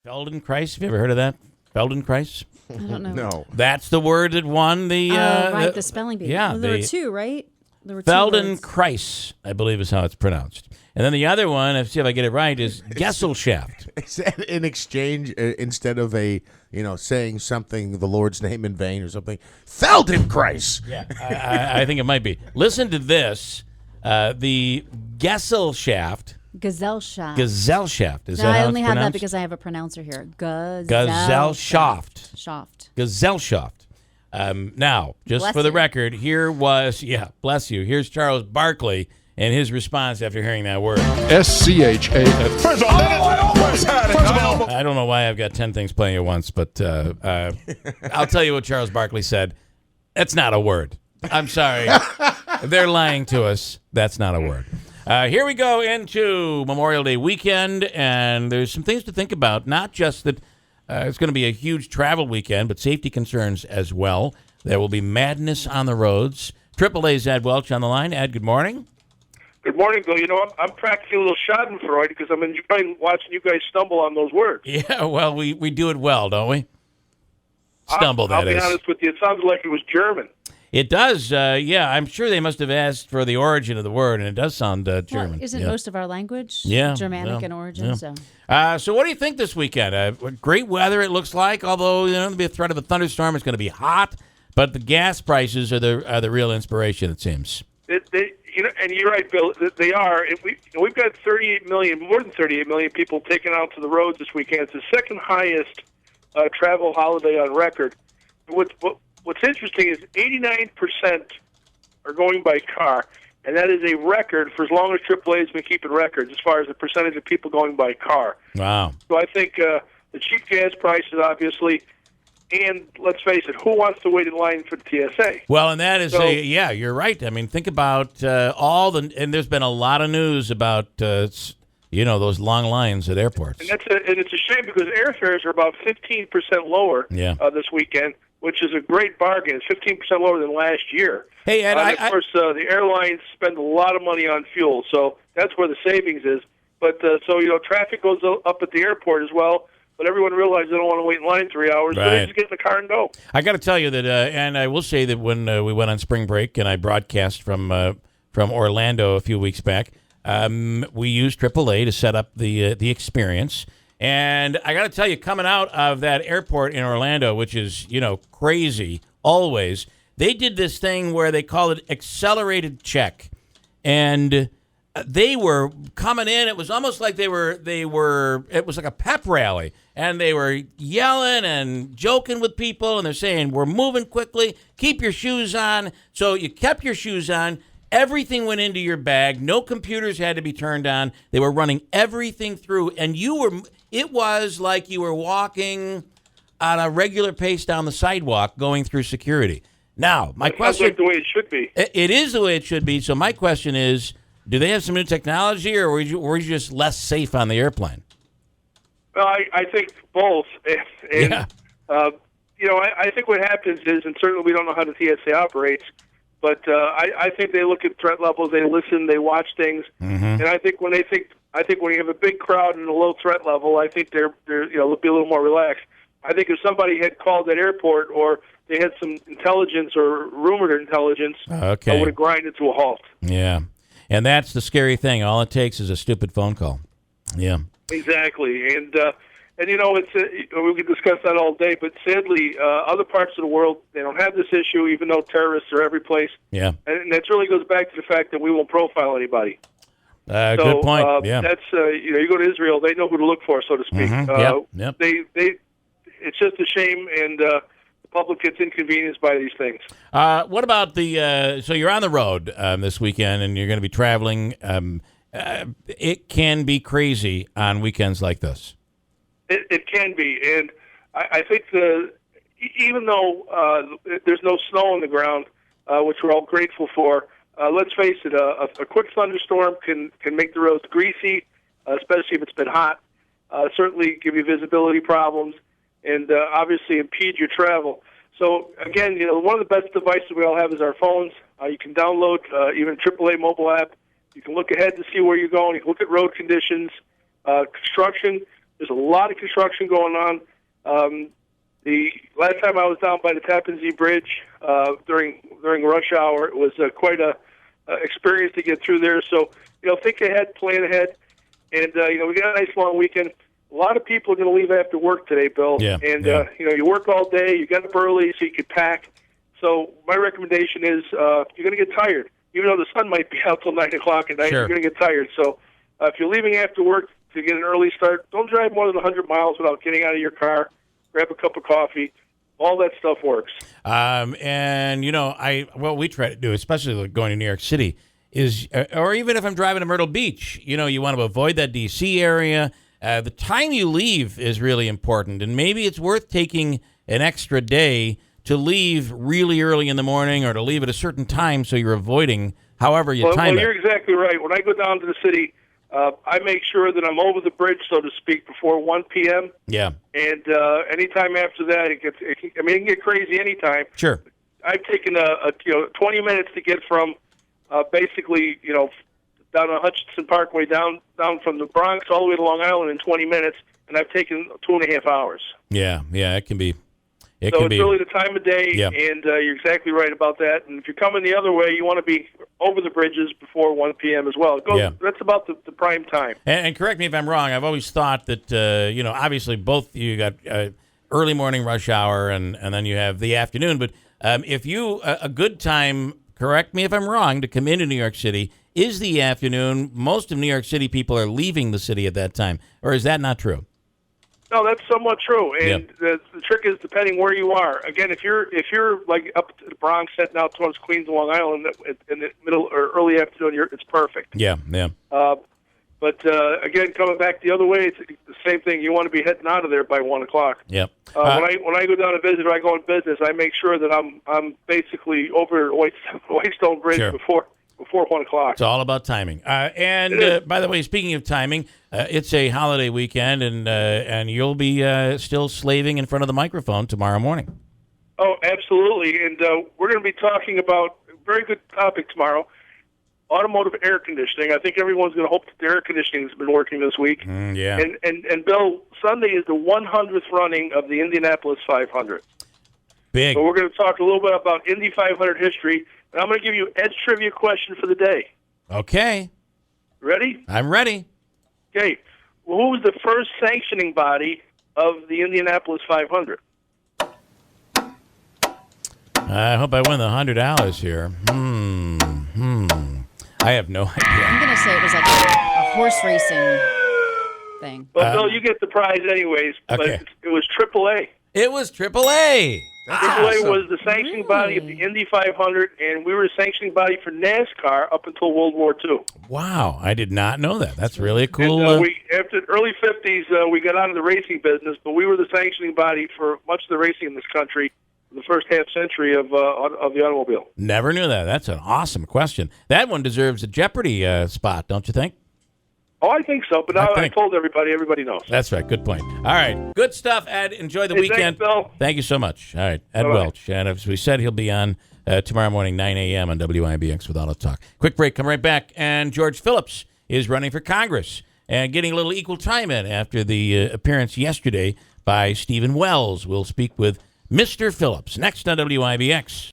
Feldenkrais. Have you ever heard of that? Feldenkrais? I don't know. No. That's the word that won the... right, the spelling bee. Yeah. Well, there were two, right? There were two words. Feldenkrais, I believe is how it's pronounced. And then the other one, let's see if I get it right, is Gesellschaft. Is that in exchange, instead of saying something, the Lord's name in vain or something? Feldenkrais. Yeah, I think it might be. Listen to this. The Gesellschaft. Gesellschaft. Gesellschaft. Is No, that how I only it's have that pronounced? because I have a pronouncer here. Gesellschaft. Shaft. Gesellschaft. Now, just Bless for the you. record, bless you. Here's Charles Barkley and his response after hearing that word. SCHAF. First of all, I almost had it. I don't know why I've got 10 things playing at once, but I'll tell you what Charles Barkley said. That's not a word. I'm sorry. They're lying to us. That's not a word. Here we go into Memorial Day weekend, and there's some things to think about. Not just that it's going to be a huge travel weekend, but safety concerns as well. There will be madness on the roads. AAA's Ed Welch on the line. Ed, good morning. Good morning, Bill. You know, I'm practicing a little schadenfreude because I'm enjoying watching you guys stumble on those words. Yeah, well, we do it well, don't we? Stumble, I'll that is. be honest with you. It sounded like it was German. It does, yeah. I'm sure they must have asked for the origin of the word, and it does sound German. Well, isn't yeah. most of our language Germanic in origin? Yeah. So what do you think this weekend? Great weather, it looks like, although there'll be a threat of a thunderstorm. It's going to be hot, but the gas prices are the real inspiration, it seems. And you're right, Bill. They are. We've got 38 million, more than 38 million people taken out to the roads this weekend. It's the second highest travel holiday on record. What's interesting is 89% are going by car, and that is a record for as long as AAA has been keeping records as far as the percentage of people going by car. Wow. So I think the cheap gas prices, obviously, and let's face it, who wants to wait in line for the TSA? Well, and that is yeah, you're right. I mean, think about and there's been a lot of news about those long lines at airports. And it's a shame because airfares are about 15% lower this weekend, which is a great bargain. It's 15% lower than last year. Hey, Ed, of course, the airlines spend a lot of money on fuel, so that's where the savings is. But traffic goes up at the airport as well. But everyone realized they don't want to wait in line 3 hours, so they just get in the car and go. I got to tell you that, and I will say that when we went on spring break and I broadcast from Orlando a few weeks back, we used AAA to set up the experience. And I got to tell you, coming out of that airport in Orlando, which is crazy always, they did this thing where they call it accelerated check, and they were coming in. It was almost like they were. It was like a pep rally, and they were yelling and joking with people, and they're saying, "We're moving quickly. Keep your shoes on." So you kept your shoes on. Everything went into your bag. No computers had to be turned on. They were running everything through, and it was like you were walking at a regular pace down the sidewalk going through security. Now, my question... Sounds like the way it should be. It is the way it should be. So my question is, do they have some new technology, or were you just less safe on the airplane? Well, I think both. I think what happens is, and certainly we don't know how the TSA operates, but I think they look at threat levels, they listen, they watch things, and I think when you have a big crowd and a low threat level, I think they'll be a little more relaxed. I think if somebody had called that airport or they had some intelligence or rumored intelligence, I would have grinded to a halt. Yeah, and that's the scary thing. All it takes is a stupid phone call. Yeah, exactly, and it's we could discuss that all day. But sadly, other parts of the world, they don't have this issue, even though terrorists are every place. Yeah, and that really goes back to the fact that we won't profile anybody. Good point. Yeah, that's you go to Israel, they know who to look for, so to speak. Yep. It's just a shame, and the public gets inconvenienced by these things. What about so you're on the road this weekend, and you're going to be traveling. It can be crazy on weekends like this. It can be, and I think even though there's no snow on the ground, which we're all grateful for, let's face it, a quick thunderstorm can make the roads greasy, especially if it's been hot. Certainly give you visibility problems, and obviously impede your travel. So again, one of the best devices we all have is our phones. You can download even AAA mobile app. You can look ahead to see where you're going. You can look at road conditions, construction. There's a lot of construction going on. The last time I was down by the Tappan Zee Bridge during rush hour, it was quite a experience to get through there. So, think ahead, plan ahead. And, we got a nice long weekend. A lot of people are going to leave after work today, Bill. Yeah, and, you work all day. You got up early so you could pack. So my recommendation is you're going to get tired. Even though the sun might be out till 9 o'clock at night, Sure. you're going to get tired. So if you're leaving after work to get an early start, don't drive more than 100 miles without getting out of your car. Grab a cup of coffee. All that stuff works. And, what we try to do, especially like going to New York City, is, or even if I'm driving to Myrtle Beach, you want to avoid that D.C. area. The time you leave is really important, and maybe it's worth taking an extra day to leave really early in the morning or to leave at a certain time so you're avoiding however you time it. You're exactly right. When I go down to the city, I make sure that I'm over the bridge, so to speak, before 1 p.m. Yeah. And anytime after that, it can get crazy anytime. Sure. I've taken 20 minutes to get from basically, down on Hutchinson Parkway, down from the Bronx all the way to Long Island in 20 minutes, and I've taken 2.5 hours. Yeah, it can be. It's really the time of day, yeah. And you're exactly right about that. And if you're coming the other way, you want to be over the bridges before 1 p.m. as well. That's about the prime time. And correct me if I'm wrong, I've always thought that, obviously both you got early morning rush hour and then you have the afternoon. But if a good time, correct me if I'm wrong, to come into New York City is the afternoon. Most of New York City people are leaving the city at that time. Or is that not true? No, that's somewhat true. And the trick is depending where you are. Again, if you're like up to the Bronx, heading out towards Queens and Long Island in the middle or early afternoon, it's perfect. Yeah. But again, coming back the other way, it's the same thing. You want to be heading out of there by 1 o'clock. Yep. When I go down to visit or I go in business, I make sure that I'm basically over Whitestone Bridge Sure. before 1 o'clock. It's all about timing. And by the way, speaking of timing, it's a holiday weekend, and you'll be still slaving in front of the microphone tomorrow morning. Oh, absolutely. And we're going to be talking about a very good topic tomorrow, automotive air conditioning. I think everyone's going to hope that the air conditioning has been working this week. Yeah. And Bill, Sunday is the 100th running of the Indianapolis 500. Big. So we're going to talk a little bit about Indy 500 history, and I'm going to give you Ed's trivia question for the day. Okay. Ready? I'm ready. Okay. Well, who was the first sanctioning body of the Indianapolis 500? I hope I win the $100 here. I have no idea. I'm going to say it was like a horse racing thing. Well, Bill, you get the prize anyways, but okay. it was AAA. It was AAA. AAA was the sanctioning body of the Indy 500, and we were a sanctioning body for NASCAR up until World War II. Wow, I did not know that. That's really a cool. And, after the early 50s, we got out of the racing business, but we were the sanctioning body for much of the racing in this country in the first half century of the automobile. Never knew that. That's an awesome question. That one deserves a Jeopardy spot, don't you think? Oh, I think so, but I told everybody knows. That's right. Good point. All right. Good stuff, Ed. Enjoy the weekend. Thanks, Bill. Thank you so much. All right. Ed Welch. And as we said, he'll be on tomorrow morning, 9 a.m. on WIBX with Auto Talk. Quick break. Come right back. And George Phillips is running for Congress and getting a little equal time in after the appearance yesterday by Stephen Wells. We'll speak with Mr. Phillips next on WIBX.